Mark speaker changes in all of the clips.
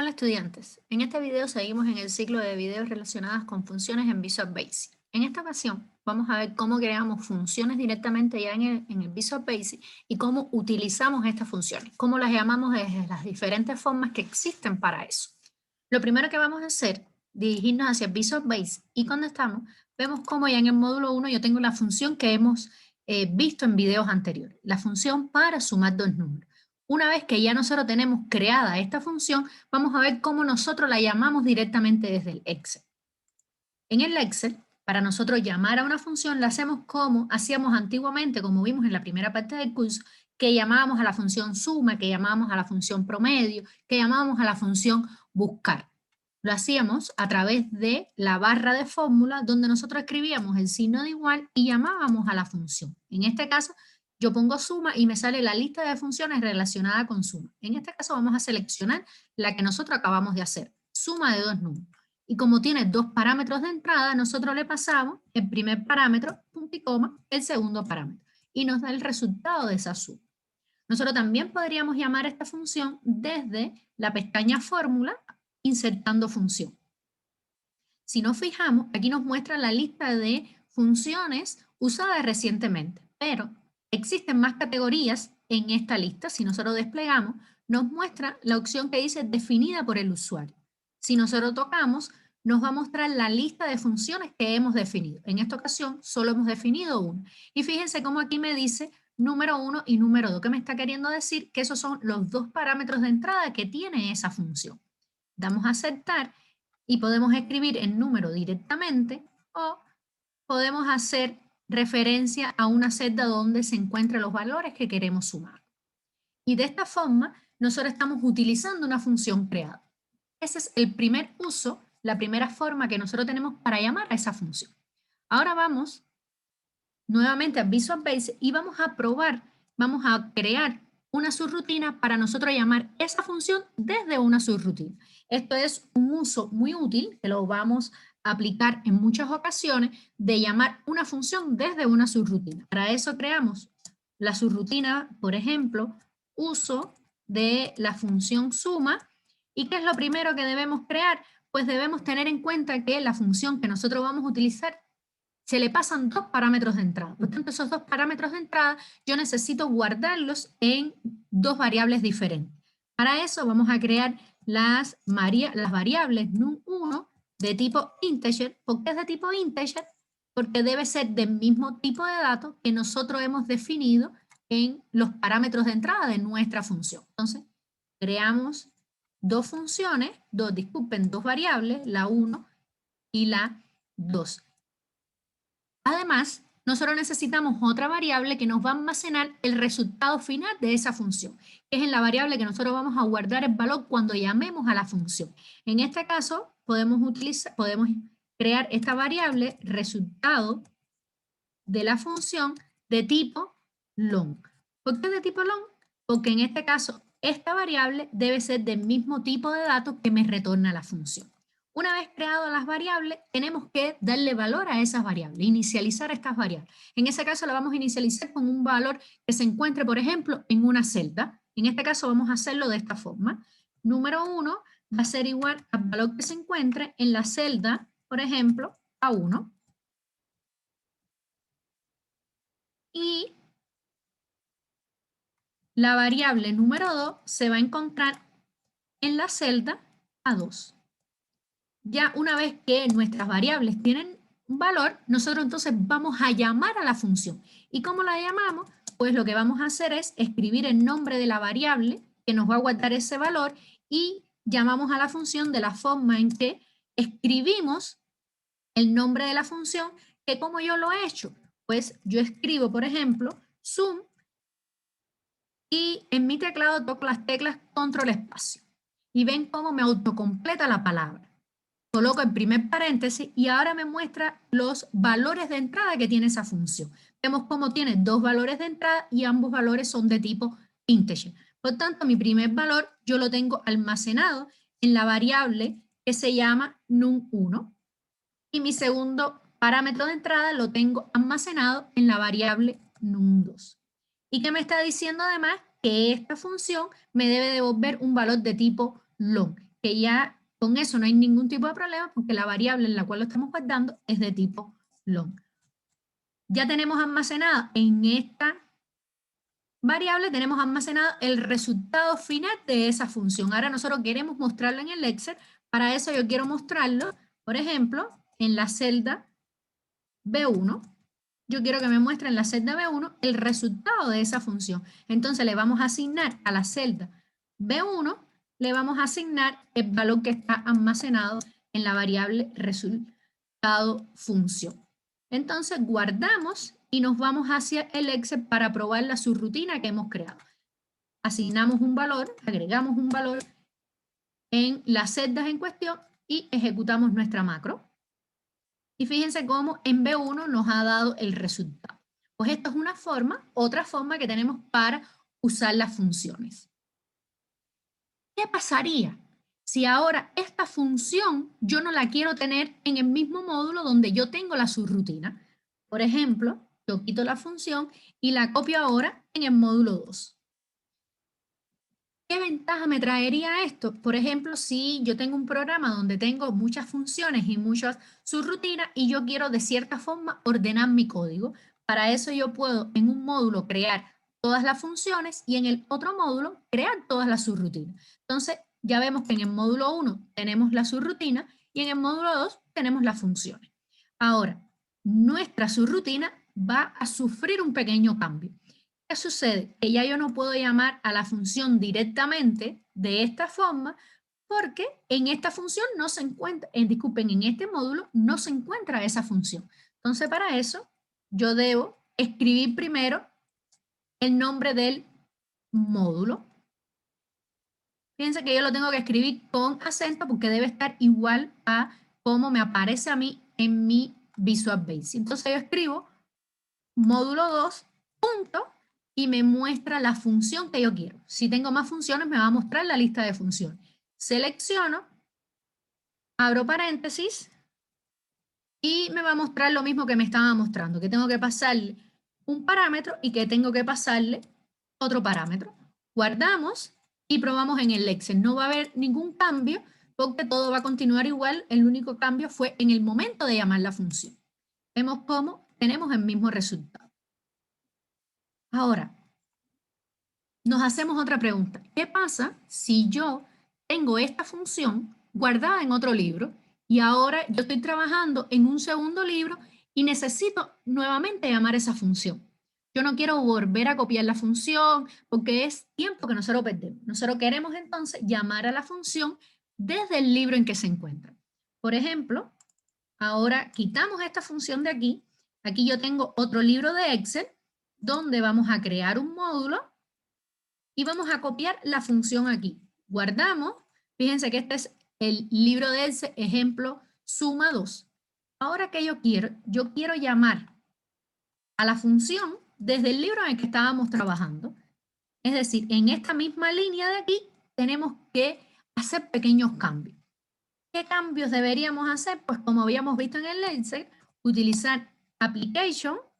Speaker 1: Hola estudiantes, en este video seguimos en el ciclo de videos relacionados con funciones en Visual Basic. En esta ocasión vamos a ver cómo creamos funciones directamente ya en el Visual Basic y cómo utilizamos estas funciones, cómo las llamamos desde las diferentes formas que existen para eso. Lo primero que vamos a hacer, dirigirnos hacia Visual Basic y cuando estamos, vemos cómo ya en el módulo 1 yo tengo la función que hemos visto en videos anteriores, la función para sumar dos números. Una vez que ya nosotros tenemos creada esta función, vamos a ver cómo nosotros la llamamos directamente desde el Excel. En el Excel, para nosotros llamar a una función, la hacemos como hacíamos antiguamente, como vimos en la primera parte del curso, que llamábamos a la función suma, que llamábamos a la función promedio, que llamábamos a la función buscar. Lo hacíamos a través de la barra de fórmula, donde nosotros escribíamos el signo de igual y llamábamos a la función. En este caso, yo pongo suma y me sale la lista de funciones relacionada con suma. En este caso vamos a seleccionar la que nosotros acabamos de hacer, suma de dos números. Y como tiene dos parámetros de entrada, nosotros le pasamos el primer parámetro, punto y coma, el segundo parámetro. Y nos da el resultado de esa suma. Nosotros también podríamos llamar a esta función desde la pestaña fórmula, insertando función. Si nos fijamos, aquí nos muestra la lista de funciones usadas recientemente, pero existen más categorías en esta lista. Si nosotros desplegamos, nos muestra la opción que dice definida por el usuario. Si nosotros tocamos, nos va a mostrar la lista de funciones que hemos definido. En esta ocasión solo hemos definido una. Y fíjense cómo aquí me dice número 1 y número 2, que me está queriendo decir que esos son los dos parámetros de entrada que tiene esa función. Damos a aceptar y podemos escribir el número directamente o podemos hacer referencia a una celda donde se encuentran los valores que queremos sumar. Y de esta forma, nosotros estamos utilizando una función creada. Ese es el primer uso, la primera forma que nosotros tenemos para llamar a esa función. Ahora vamos nuevamente a Visual Basic y vamos a probar, vamos a crear una subrutina para nosotros llamar esa función desde una subrutina. Esto es un uso muy útil que lo vamos a aplicar en muchas ocasiones de llamar una función desde una subrutina. Para eso creamos la subrutina, por ejemplo, uso de la función suma. ¿Y qué es lo primero que debemos crear? Pues debemos tener en cuenta que la función que nosotros vamos a utilizar se le pasan dos parámetros de entrada. Por tanto, esos dos parámetros de entrada yo necesito guardarlos en dos variables diferentes. Para eso vamos a crear las variables num1 de tipo integer. ¿Por qué es de tipo integer? Porque debe ser del mismo tipo de datos que nosotros hemos definido en los parámetros de entrada de nuestra función. Entonces, creamos dos funciones, dos variables, la 1 y la 2. Además, nosotros necesitamos otra variable que nos va a almacenar el resultado final de esa función, que es en la variable que nosotros vamos a guardar el valor cuando llamemos a la función. En este caso, podemos crear esta variable resultado de la función de tipo long. ¿Por qué de tipo long? Porque en este caso, esta variable debe ser del mismo tipo de datos que me retorna la función. Una vez creadas las variables, tenemos que darle valor a esas variables, inicializar estas variables. En ese caso, la vamos a inicializar con un valor que se encuentre, por ejemplo, en una celda. En este caso, vamos a hacerlo de esta forma. Número 1 va a ser igual al valor que se encuentre en la celda, por ejemplo, A1. Y la variable número 2 se va a encontrar en la celda A2. Ya una vez que nuestras variables tienen un valor, nosotros entonces vamos a llamar a la función. ¿Y cómo la llamamos? Pues lo que vamos a hacer es escribir el nombre de la variable que nos va a guardar ese valor y llamamos a la función de la forma en que escribimos el nombre de la función, que como yo lo he hecho, pues yo escribo, por ejemplo, sum y en mi teclado toco las teclas control espacio. Y ven cómo me autocompleta la palabra. Coloco el primer paréntesis y ahora me muestra los valores de entrada que tiene esa función. Vemos cómo tiene dos valores de entrada y ambos valores son de tipo integer. Por tanto, mi primer valor yo lo tengo almacenado en la variable que se llama num1 y mi segundo parámetro de entrada lo tengo almacenado en la variable num2. ¿Y qué me está diciendo además? Que esta función me debe devolver un valor de tipo long. que ya con eso no hay ningún tipo de problema porque la variable en la cual lo estamos guardando es de tipo long. Ya tenemos almacenado en esta variable, tenemos almacenado el resultado final de esa función. Ahora nosotros queremos mostrarlo en el Excel. Para eso yo quiero mostrarlo, por ejemplo, en la celda B1. Yo quiero que me muestre en la celda B1 el resultado de esa función. Entonces le vamos a asignar a la celda B1, le vamos a asignar el valor que está almacenado en la variable resultado función. Entonces guardamos y nos vamos hacia el Excel para probar la subrutina que hemos creado. Asignamos un valor, agregamos un valor en las celdas en cuestión y ejecutamos nuestra macro. Y fíjense cómo en B1 nos ha dado el resultado. Pues esto es una forma, otra forma que tenemos para usar las funciones. ¿Qué pasaría si ahora esta función yo no la quiero tener en el mismo módulo donde yo tengo la subrutina? Por ejemplo, yo quito la función y la copio ahora en el módulo 2. ¿Qué ventaja me traería esto? Por ejemplo, si yo tengo un programa donde tengo muchas funciones y muchas subrutinas y yo quiero de cierta forma ordenar mi código. Para eso yo puedo en un módulo crear todas las funciones y en el otro módulo crear todas las subrutinas. Entonces, ya vemos que en el módulo 1 tenemos la subrutina y en el módulo 2 tenemos las funciones. Ahora, nuestra subrutina va a sufrir un pequeño cambio. ¿Qué sucede? Que ya yo no puedo llamar a la función directamente de esta forma porque en esta función no se encuentra, disculpen, en este módulo no se encuentra esa función. Entonces, para eso, yo debo escribir primero el nombre del módulo. Fíjense que yo lo tengo que escribir con acento porque debe estar igual a como me aparece a mí en mi Visual Basic. Entonces yo escribo módulo 2, punto, y me muestra la función que yo quiero. Si tengo más funciones, me va a mostrar la lista de funciones. Selecciono, abro paréntesis, y me va a mostrar lo mismo que me estaba mostrando, que tengo que pasarle un parámetro y que tengo que pasarle otro parámetro. Guardamos y probamos en el Excel. No va a haber ningún cambio porque todo va a continuar igual. El único cambio fue en el momento de llamar la función. Vemos cómo tenemos el mismo resultado. Ahora, nos hacemos otra pregunta. ¿Qué pasa si yo tengo esta función guardada en otro libro y ahora yo estoy trabajando en un segundo libro y necesito nuevamente llamar esa función? Yo no quiero volver a copiar la función porque es tiempo que nosotros perdemos. Nosotros queremos entonces llamar a la función desde el libro en que se encuentra. Por ejemplo, ahora quitamos esta función de aquí. Aquí yo tengo otro libro de Excel donde vamos a crear un módulo y vamos a copiar la función aquí. Guardamos, fíjense que este es el libro de ese ejemplo suma 2. Ahora que yo quiero llamar a la función desde el libro en el que estábamos trabajando. Es decir, en esta misma línea de aquí tenemos que hacer pequeños cambios. ¿Qué cambios deberíamos hacer? Pues como habíamos visto en el Excel, utilizar application.run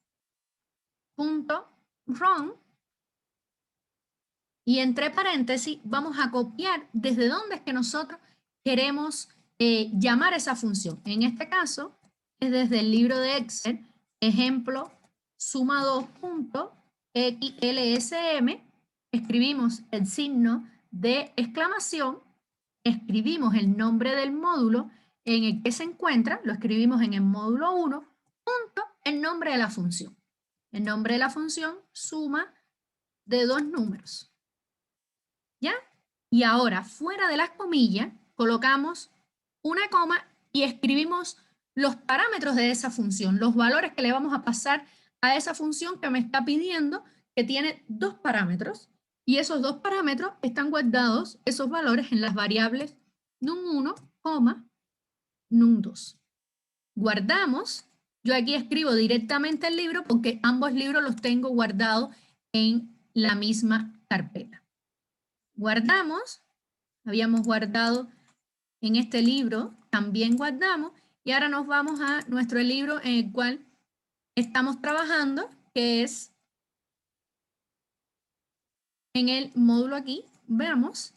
Speaker 1: y entre paréntesis vamos a copiar desde dónde es que nosotros queremos llamar esa función. En este caso es desde el libro de Excel, ejemplo suma 2.xlsm, escribimos el signo de exclamación, escribimos el nombre del módulo en el que se encuentra, lo escribimos en el módulo 1, punto, el nombre de la función. El nombre de la función suma de 2 números. ¿Ya? Y ahora, fuera de las comillas, colocamos una coma y escribimos los parámetros de esa función, los valores que le vamos a pasar a esa función que me está pidiendo, que tiene 2 parámetros, y esos 2 parámetros están guardados, esos valores, en las variables num1, num2. Guardamos, yo aquí escribo directamente el libro porque ambos libros los tengo guardados en la misma carpeta. Guardamos, habíamos guardado en este libro, también guardamos, y ahora nos vamos a nuestro libro en el cual estamos trabajando, que es en el módulo aquí, veamos,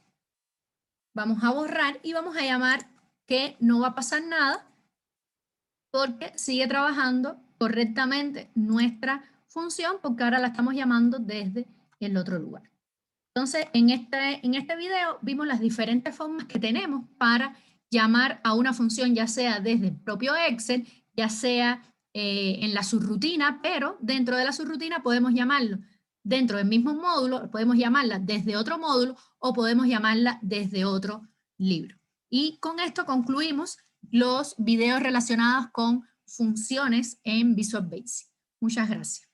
Speaker 1: Vamos a borrar y vamos a llamar que no va a pasar nada porque sigue trabajando correctamente nuestra función, porque ahora la estamos llamando desde el otro lugar. Entonces, en este video vimos las diferentes formas que tenemos para llamar a una función, ya sea desde el propio Excel, ya sea en la subrutina, pero dentro de la subrutina podemos llamarlo dentro del mismo módulo, podemos llamarla desde otro módulo o podemos llamarla desde otro libro. Y con esto concluimos los videos relacionados con funciones en Visual Basic. Muchas gracias.